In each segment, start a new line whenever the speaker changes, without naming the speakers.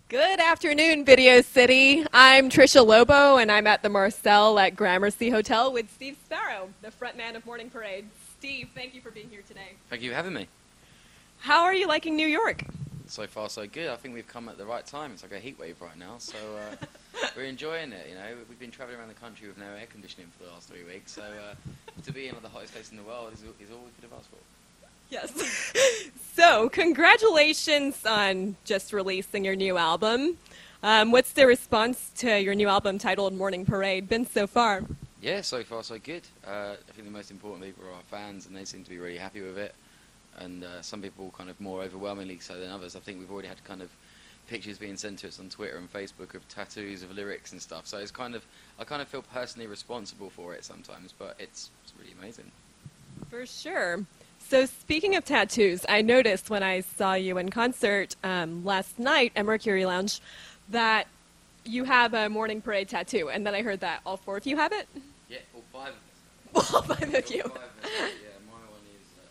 Good afternoon, Video City. I'm Tricia Lobo, and I'm at the Marcel at Gramercy Hotel with Steve Sparrow, the frontman of Morning Parade. Steve, thank you for being here today.
Thank you for having me.
How are you liking New York?
So far, so good. I think we've come at the right time. It's like a heat wave right now, so we're enjoying it. You know, we've been traveling around the country with no air conditioning for the last 3 weeks, so to be in the hottest place in the world is all we could have asked for.
Yes. So, congratulations on just releasing your new album. What's the response to your new album titled Morning Parade been so far?
Yeah, so far, so good. I think the most important people are our fans, and they seem to be really happy with it. And some people kind of more overwhelmingly so than others. I think we've already had kind of pictures being sent to us on Twitter and Facebook of tattoos of lyrics and stuff. So it's kind of, I kind of feel personally responsible for it sometimes, but it's really amazing.
For sure. So speaking of tattoos, I noticed when I saw you in concert last night at Mercury Lounge that you have a Morning Parade tattoo, and then I heard that all four of you have it?
Yeah, all 5 of us.
All 5 of you.
All 5 of us, yeah. My one is there.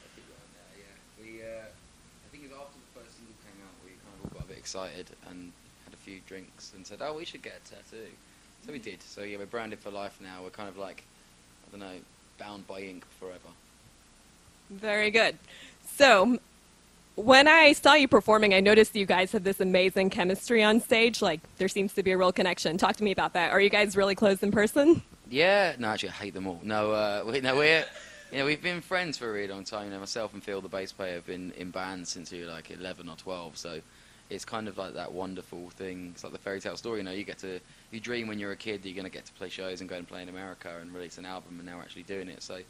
I keep going there, yeah. I think it was after the first single came out, we kind of all got a bit excited and had a few drinks and said, oh, we should get a tattoo. So we did. So yeah, we're branded for life now. We're kind of like, I don't know, bound by ink forever.
Very good. So, when I saw you performing, I noticed you guys have this amazing chemistry on stage. Like, there seems to be a real connection. Talk to me about that. Are you guys really close in person?
Yeah, no, actually, I hate them all. No, we've been friends for a really long time. You know, myself and Phil, the bass player, have been in bands since we were like 11 or 12. So, it's kind of like that wonderful thing. It's like the fairy tale story. You know, you dream when you're a kid that you're going to get to play shows and go and play in America and release an album, and now we're actually doing it. So,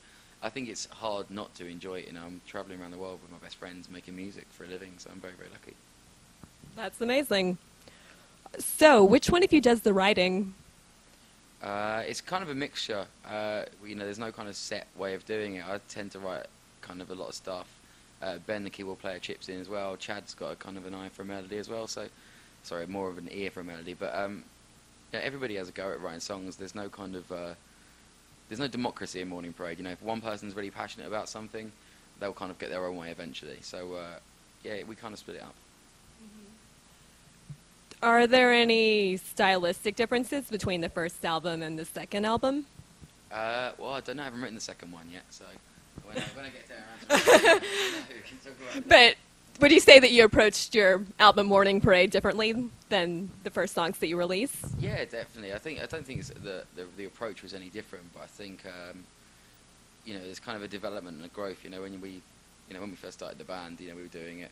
I think it's hard not to enjoy it. You know, I'm traveling around the world with my best friends making music for a living, so I'm very, very lucky.
That's amazing. So, which one of you does the writing?
It's kind of a mixture. You know, there's no kind of set way of doing it. I tend to write kind of a lot of stuff. Ben, the keyboard player, chips in as well. Chad's got a kind of an eye for a melody as well. So, sorry, more of an ear for a melody. But yeah, everybody has a go at writing songs. There's no kind of there's no democracy in Morning Parade. You know, if one person's really passionate about something, they'll kind of get their own way eventually. So, yeah, we kind of split it up.
Are there any stylistic differences between the first album and the second album?
Well, I don't know. I haven't written the second one yet, so when I get there, we can talk about that.
But would you say that you approached your album Morning Parade differently than the first songs that you released?
Yeah, definitely. I don't think it's the approach was any different, but I think you know, there's kind of a development and a growth. You know, when we first started the band, you know, we were doing it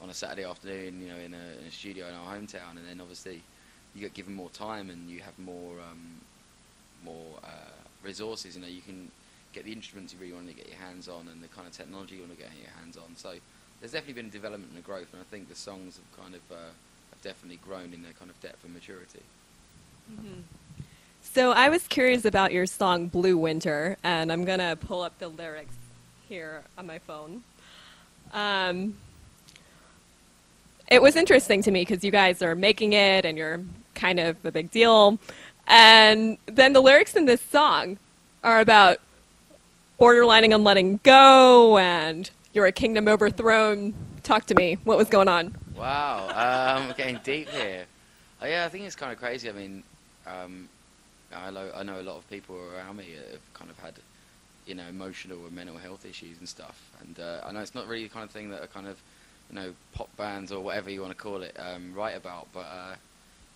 on a Saturday afternoon, you know, in a studio in our hometown, and then obviously you get given more time and you have more resources. You know, you can get the instruments you really want to get your hands on and the kind of technology you want to get your hands on. So there's definitely been a development and a growth, and I think the songs have kind of have definitely grown in their kind of depth and maturity.
Mm-hmm. So I was curious about your song Blue Winter, and I'm going to pull up the lyrics here on my phone. It was interesting to me because you guys are making it and you're kind of a big deal. And then the lyrics in this song are about borderlining on letting go and you're a kingdom overthrown. Talk to me. What was going on?
Wow, we're getting deep here. Yeah, I think it's kind of crazy. I mean, I know a lot of people around me have kind of had, you know, emotional and mental health issues and stuff. And I know it's not really the kind of thing that are kind of, you know, pop bands or whatever you want to call it write about. But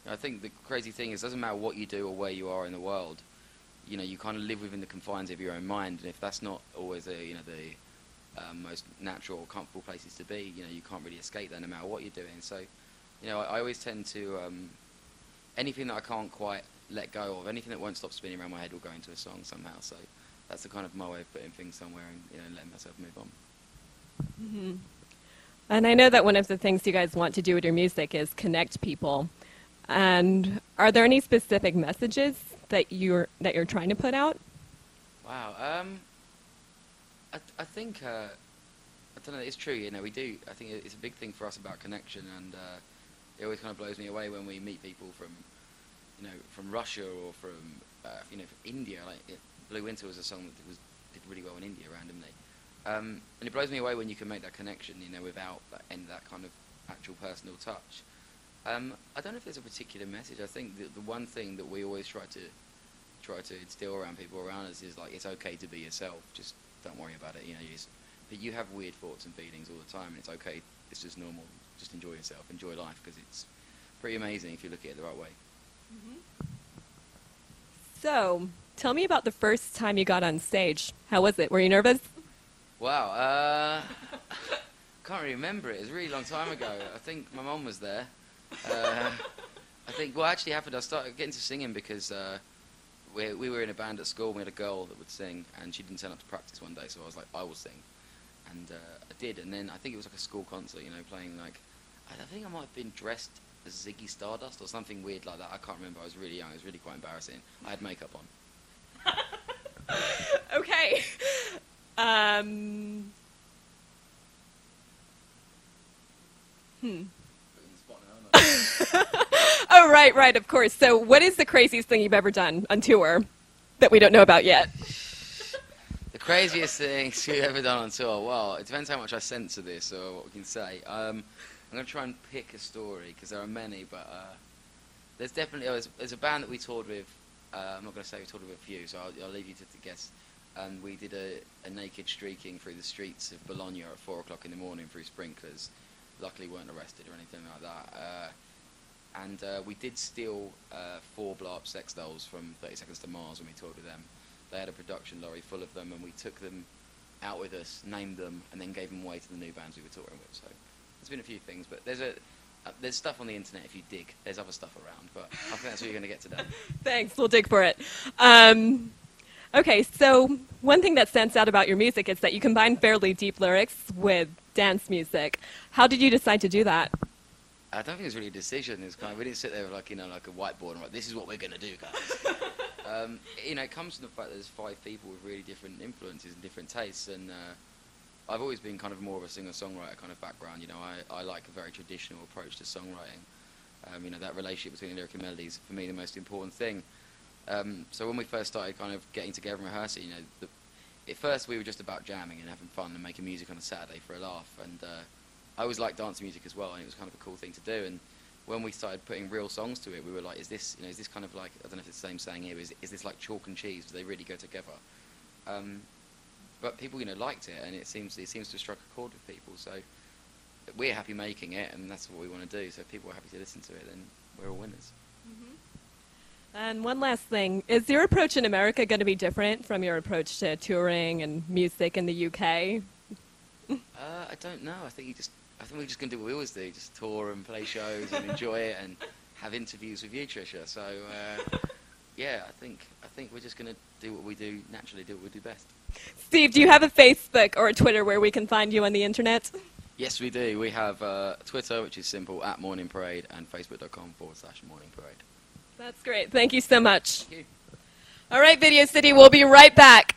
I think the crazy thing is, it doesn't matter what you do or where you are in the world. You know, you kind of live within the confines of your own mind, and if that's not always the most natural or comfortable places to be, you know, you can't really escape that no matter what you're doing. So, you know, I always tend to anything that I can't quite let go of, anything that won't stop spinning around my head will go into a song somehow. So that's the kind of my way of putting things somewhere and, you know, letting myself move on.
Mm-hmm. And I know that one of the things you guys want to do with your music is connect people. And are there any specific messages that you're trying to put out?
Wow. I think I don't know. It's true. You know, we do. I think it's a big thing for us about connection, and it always kind of blows me away when we meet people from, you know, from Russia or from you know, from India. Like Blue Winter was a song that did really well in India randomly. And it blows me away when you can make that connection, you know, without that kind of actual personal touch. I don't know if there's a particular message. I think that the one thing that we always try to instill around people around us is like it's okay to be yourself. Just don't worry about it. You know, but you have weird thoughts and feelings all the time, and it's okay. It's just normal. Just enjoy yourself, enjoy life, because it's pretty amazing if you look at it the right way.
So, tell me about the first time you got on stage. How was it? Were you nervous?
Wow. Can't really remember it. It was a really long time ago. I think my mum was there. I think what actually happened, I started getting to singing because we were in a band at school. We had a girl that would sing, and she didn't turn up to practice one day, so I was like, I will sing. And I did, and then I think it was like a school concert, you know, playing like, I think I might have been dressed as Ziggy Stardust or something weird like that. I can't remember. I was really young. It was really quite embarrassing. I had makeup on.
Okay. Oh, right, of course. So what is the craziest thing you've ever done on tour that we don't know about yet?
The craziest things you've ever done on tour? Well, it depends how much I censor this or what we can say. I'm going to try and pick a story because there are many, but there's definitely, there's a band that we toured with. I'm not going to say we toured with a few, so I'll leave you to guess. And we did a naked streaking through the streets of Bologna at 4 o'clock in the morning through sprinklers. Luckily weren't arrested or anything like that. And we did steal 4 blow-up sex dolls from 30 Seconds to Mars when we toured with them. They had a production lorry full of them, and we took them out with us, named them, and then gave them away to the new bands we were touring with. So there's been a few things, but there's stuff on the internet if you dig. There's other stuff around, but I think that's what you're going to get today.
Thanks, we'll dig for it. Okay, so one thing that stands out about your music is that you combine fairly deep lyrics with dance music. How did you decide to do that?
I don't think it was really a decision. It was kind of, we didn't sit there with like, you know, like a whiteboard and like, this is what we're going to do, guys. You know, it comes from the fact that there's 5 people with really different influences and different tastes, and I've always been kind of more of a singer-songwriter kind of background. You know, I like a very traditional approach to songwriting. You know, that relationship between lyric and melody is, for me, the most important thing. So when we first started kind of getting together and rehearsing, you know, at first we were just about jamming and having fun and making music on a Saturday for a laugh, and I always liked dance music as well, and it was kind of a cool thing to do. And when we started putting real songs to it, we were like, is this kind of like, I don't know if it's the same saying here, is this like chalk and cheese? Do they really go together? But people, you know, liked it, and it seems to have struck a chord with people. So we're happy making it, and that's what we want to do. So if people are happy to listen to it, then we're all winners.
And one last thing, is your approach in America going to be different from your approach to touring and music in the UK?
I don't know. I think we're just going to do what we always do, just tour and play shows and enjoy it and have interviews with you, Tricia. So yeah, I think we're just going to do what we do naturally, do what we do best.
Steve, do you have a Facebook or a Twitter where we can find you on the internet?
Yes, we do. We have Twitter, which is simple, @Morning Parade, and Facebook.com/Morning Parade.
That's great. Thank you so much.
Thank you.
All right, Video City, we'll be right back.